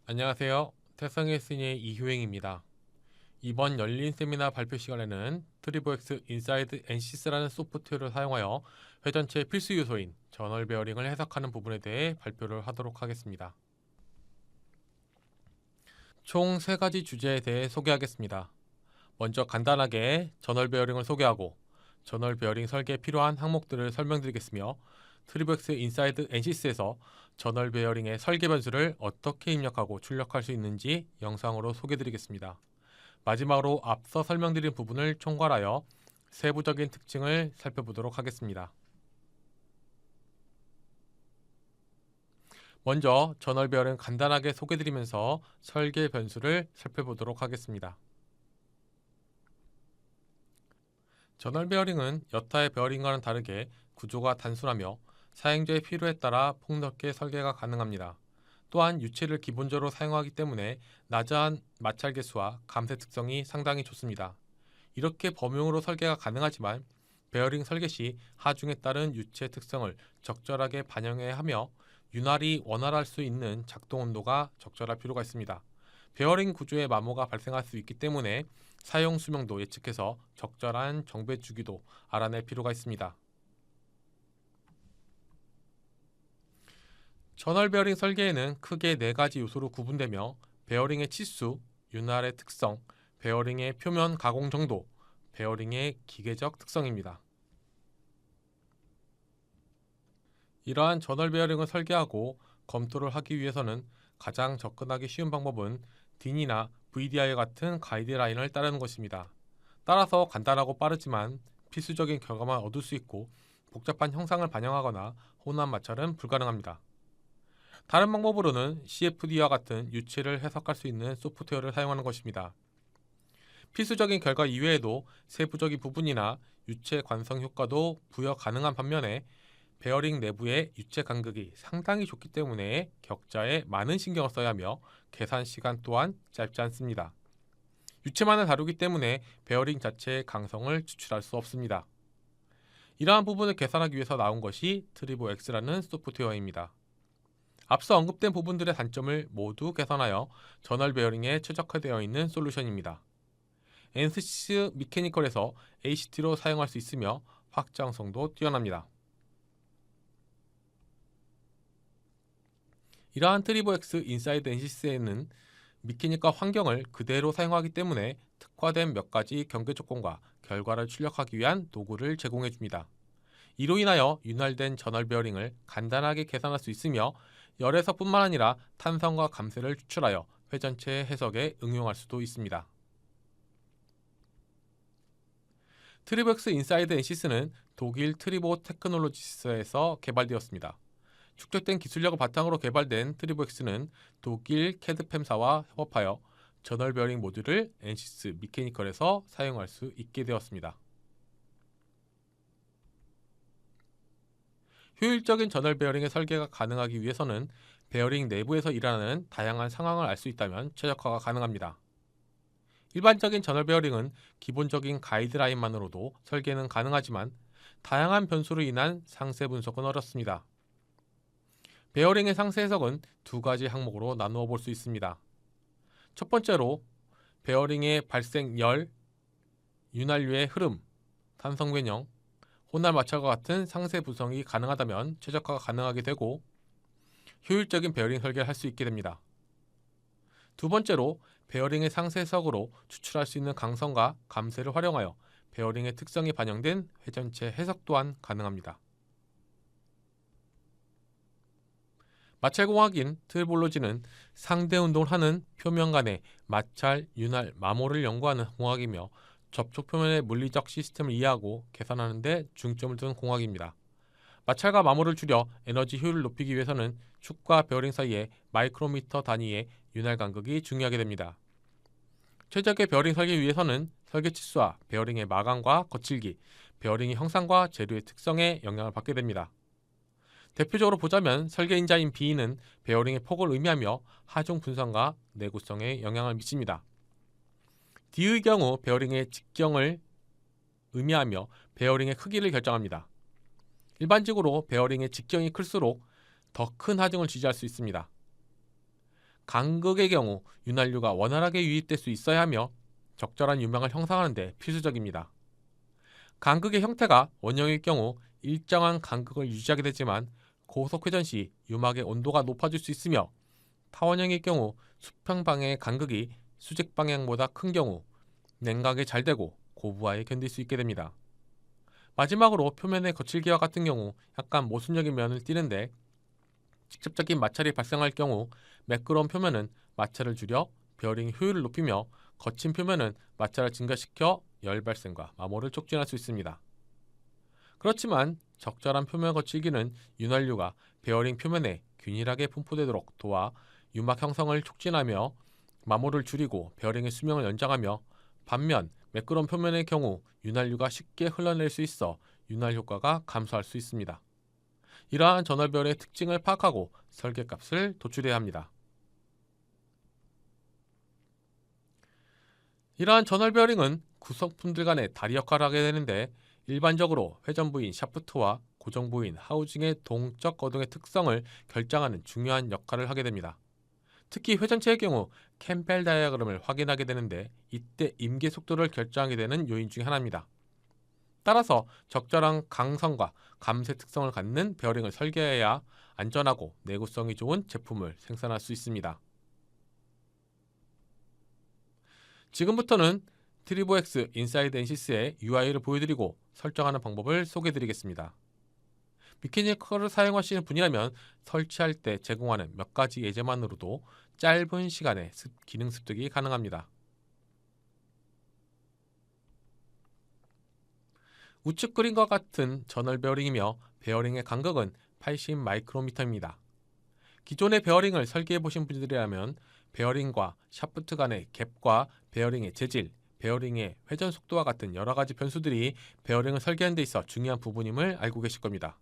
안녕하세요. 태성의 스니의 이효행입니다. 이번 열린 세미나 발표 시간에는 트리보엑스 인사이드 NCS라는 소프트웨어를 사용하여 회전체의 필수 요소인 저널 베어링을 해석하는 부분에 대해 발표를 하도록 하겠습니다. 총 3가지 주제에 대해 소개하겠습니다. 먼저 간단하게 저널 베어링을 소개하고 저널 베어링 설계에 필요한 항목들을 설명드리겠으며 트리보엑스 인사이드 NCS에서 저널 베어링의 설계 변수를 어떻게 입력하고 출력할 수 있는지 영상으로 소개드리겠습니다. 마지막으로 앞서 설명드린 부분을 총괄하여 세부적인 특징을 살펴보도록 하겠습니다. 먼저 저널 베어링 간단하게 소개드리면서 설계 변수를 살펴보도록 하겠습니다. 저널 베어링은 여타의 베어링과는 다르게 구조가 단순하며 사용자의 필요에 따라 폭넓게 설계가 가능합니다. 또한 유체를 기본적으로 사용하기 때문에 낮은 마찰 개수와 감쇄 특성이 상당히 좋습니다. 이렇게 범용으로 설계가 가능하지만 베어링 설계 시 하중에 따른 유체 특성을 적절하게 반영해야 하며 윤활이 원활할 수 있는 작동 온도가 적절할 필요가 있습니다. 베어링 구조에 마모가 발생할 수 있기 때문에 사용 수명도 예측해서 적절한 정배 주기도 알아낼 필요가 있습니다. 저널 베어링 설계에는 크게 4가지 요소로 구분되며 베어링의 치수, 윤활의 특성, 베어링의 표면 가공 정도, 베어링의 기계적 특성입니다. 이러한 저널 베어링을 설계하고 검토를 하기 위해서는 가장 접근하기 쉬운 방법은 DIN이나 VDI 같은 가이드라인을 따르는 것입니다. 따라서 간단하고 빠르지만 필수적인 결과만 얻을 수 있고 복잡한 형상을 반영하거나 혼합 마찰은 불가능합니다. 다른 방법으로는 CFD와 같은 유체를 해석할 수 있는 소프트웨어를 사용하는 것입니다. 필수적인 결과 이외에도 세부적인 부분이나 유체 관성 효과도 부여 가능한 반면에 베어링 내부의 유체 간극이 상당히 좁기 때문에 격자에 많은 신경을 써야 하며 계산 시간 또한 짧지 않습니다. 유체만을 다루기 때문에 베어링 자체의 강성을 추출할 수 없습니다. 이러한 부분을 계산하기 위해서 나온 것이 트리보엑스라는 소프트웨어입니다. 앞서 언급된 부분들의 단점을 모두 개선하여 저널 베어링에 최적화되어 있는 솔루션입니다. 엔스시스 미케니컬에서 ACT로 사용할 수 있으며 확장성도 뛰어납니다. 이러한 트리보엑스 인사이드 NCS에는 미케니컬 환경을 그대로 사용하기 때문에 특화된 몇 가지 경계 조건과 결과를 출력하기 위한 도구를 제공해 줍니다. 이로 인하여 윤활된 저널 베어링을 간단하게 계산할 수 있으며 열에서뿐만 아니라 탄성과 감쇄를 추출하여 회전체 해석에 응용할 수도 있습니다. 트리보엑스 인사이드 NCS는 독일 트리보 테크놀로지스에서 개발되었습니다. 축적된 기술력을 바탕으로 개발된 트리보엑스는 독일 캐드팸사와 협업하여 저널 베어링 모듈을 NCS 미케니컬에서 사용할 수 있게 되었습니다. 효율적인 저널 베어링의 설계가 가능하기 위해서는 베어링 내부에서 일어나는 다양한 상황을 알 수 있다면 최적화가 가능합니다. 일반적인 저널 베어링은 기본적인 가이드라인만으로도 설계는 가능하지만 다양한 변수로 인한 상세 분석은 어렵습니다. 베어링의 상세 해석은 2가지 항목으로 나누어 볼 수 있습니다. 첫 번째로 베어링의 발생 열, 윤활유의 흐름, 탄성 변형, 혼합 마찰과 같은 상세 분석이 가능하다면 최적화가 가능하게 되고 효율적인 베어링 설계를 할 수 있게 됩니다. 두 번째로 베어링의 상세 해석으로 추출할 수 있는 강성과 감쇄를 활용하여 베어링의 특성이 반영된 회전체 해석 또한 가능합니다. 마찰공학인 트리볼로지는 상대 운동을 하는 표면 간의 마찰, 윤활, 마모를 연구하는 공학이며 접촉 표면의 물리적 시스템을 이해하고 계산하는 데 중점을 두는 공학입니다. 마찰과 마모를 줄여 에너지 효율을 높이기 위해서는 축과 베어링 사이의 마이크로미터 단위의 윤활 간극이 중요하게 됩니다. 최적의 베어링 설계 위해서는 설계 치수와 베어링의 마감과 거칠기, 베어링의 형상과 재료의 특성에 영향을 받게 됩니다. 대표적으로 보자면 설계인자인 B는 베어링의 폭을 의미하며 하중 분산과 내구성에 영향을 미칩니다. D의 경우 베어링의 직경을 의미하며 베어링의 크기를 결정합니다. 일반적으로 베어링의 직경이 클수록 더 큰 하중을 지지할 수 있습니다. 간극의 경우 윤활유가 원활하게 유입될 수 있어야 하며 적절한 유망을 형성하는 데 필수적입니다. 간극의 형태가 원형일 경우 일정한 간극을 유지하게 되지만 고속 회전 시 유막의 온도가 높아질 수 있으며 타원형일 경우 수평 방향의 간극이 수직 방향보다 큰 경우 냉각이 잘 되고 고부하에 견딜 수 있게 됩니다. 마지막으로 표면의 거칠기와 같은 경우 약간 모순적인 면을 띠는데 직접적인 마찰이 발생할 경우 매끄러운 표면은 마찰을 줄여 베어링 효율을 높이며 거친 표면은 마찰을 증가시켜 열 발생과 마모를 촉진할 수 있습니다. 그렇지만 적절한 표면 거칠기는 윤활유가 베어링 표면에 균일하게 분포되도록 도와 유막 형성을 촉진하며 마모를 줄이고 베어링의 수명을 연장하며 반면 매끄러운 표면의 경우 윤활유가 쉽게 흘러낼 수 있어 윤활 효과가 감소할 수 있습니다. 이러한 전월 베어링의 특징을 파악하고 설계값을 도출해야 합니다. 이러한 전월 베어링은 구성품들 간의 다리 역할을 하게 되는데 일반적으로 회전 부인 샤프트와 고정 부인 하우징의 동적 거동의 특성을 결정하는 중요한 역할을 하게 됩니다. 특히 회전체의 경우 캠펠 다이아그램을 확인하게 되는데 이때 임계 속도를 결정하게 되는 요인 중 하나입니다. 따라서 적절한 강성과 감쇄 특성을 갖는 베어링을 설계해야 안전하고 내구성이 좋은 제품을 생산할 수 있습니다. 지금부터는 트리보엑스 인사이드 엔시스의 UI를 보여드리고 설정하는 방법을 소개해드리겠습니다. 미케니컬을 사용하시는 분이라면 설치할 때 제공하는 몇 가지 예제만으로도 짧은 시간에 기능 습득이 가능합니다. 우측 그림과 같은 전월 베어링이며 베어링의 간격은 80 마이크로미터입니다. 기존의 베어링을 설계해 보신 분들이라면 베어링과 샤프트 간의 갭과 베어링의 재질, 베어링의 회전 속도와 같은 여러 가지 변수들이 베어링을 설계하는 데 있어 중요한 부분임을 알고 계실 겁니다.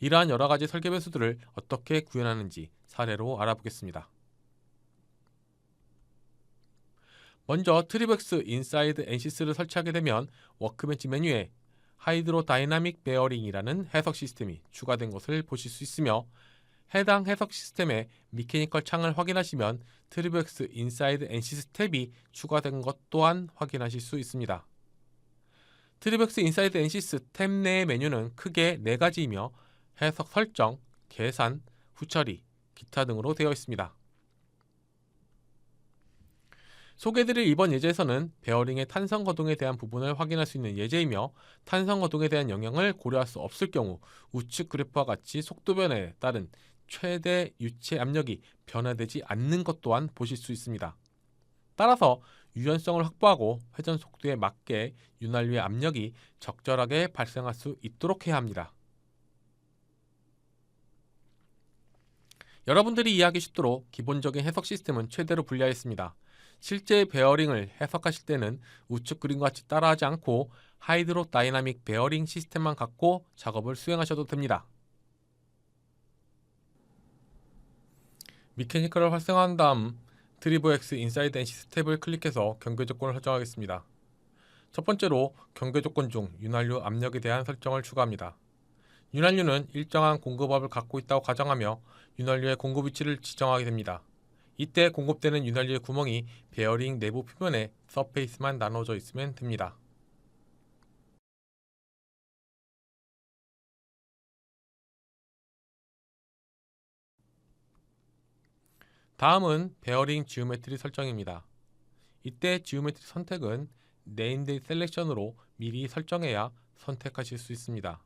이러한 여러 가지 설계 변수들을 어떻게 구현하는지 사례로 알아보겠습니다. 먼저 트리백스 인사이드 엔시스를 설치하게 되면 워크벤치 메뉴에 하이드로 다이나믹 베어링이라는 해석 시스템이 추가된 것을 보실 수 있으며 해당 해석 시스템의 미케니컬 창을 확인하시면 트리백스 인사이드 엔시스 탭이 추가된 것 또한 확인하실 수 있습니다. 트리백스 인사이드 엔시스 탭 내의 메뉴는 크게 4가지이며 해석 설정, 계산, 후처리, 기타 등으로 되어 있습니다. 소개해드릴 이번 예제에서는 베어링의 탄성 거동에 대한 부분을 확인할 수 있는 예제이며 탄성 거동에 대한 영향을 고려할 수 없을 경우 우측 그래프와 같이 속도 변화에 따른 최대 유체 압력이 변화되지 않는 것 또한 보실 수 있습니다. 따라서 유연성을 확보하고 회전 속도에 맞게 윤활유의 압력이 적절하게 발생할 수 있도록 해야 합니다. 여러분들이 이해하기 쉽도록 기본적인 해석 시스템은 최대로 분리하였습니다. 실제 베어링을 해석하실 때는 우측 그림과 같이 따라하지 않고 하이드로 다이나믹 베어링 시스템만 갖고 작업을 수행하셔도 됩니다. 미케니컬을 활성화한 다음 트리보엑스 인사이드 엔시스 탭을 클릭해서 경계 조건을 설정하겠습니다. 첫 번째로 경계 조건 중 윤활유 압력에 대한 설정을 추가합니다. 윤활유는 일정한 공급압을 갖고 있다고 가정하며 윤활유의 공급 위치를 지정하게 됩니다. 이때 공급되는 윤활유의 구멍이 베어링 내부 표면에 서페이스만 나눠져 있으면 됩니다. 다음은 베어링 지오메트리 설정입니다. 이때 지오메트리 선택은 네임드 셀렉션으로 미리 설정해야 선택하실 수 있습니다.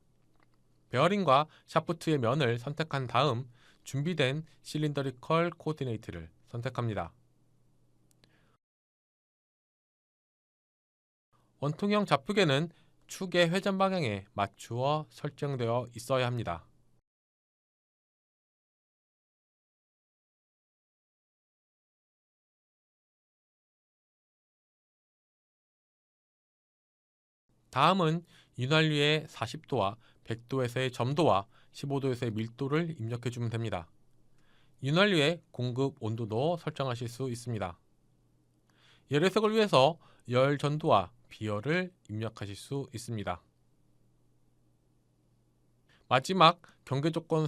베어링과 샤프트의 면을 선택한 다음 준비된 실린더리컬 코디네이트를 선택합니다. 원통형 좌표계는 축의 회전 방향에 맞추어 설정되어 있어야 합니다. 다음은 윤활유의 40도와 100도에서의 점도와 15도에서의 밀도를 입력해 주면 됩니다. 윤활유의 공급 온도도 설정하실 수 있습니다. 열 해석을 위해서 열 전도와 비열을 입력하실 수 있습니다. 마지막 경계 조건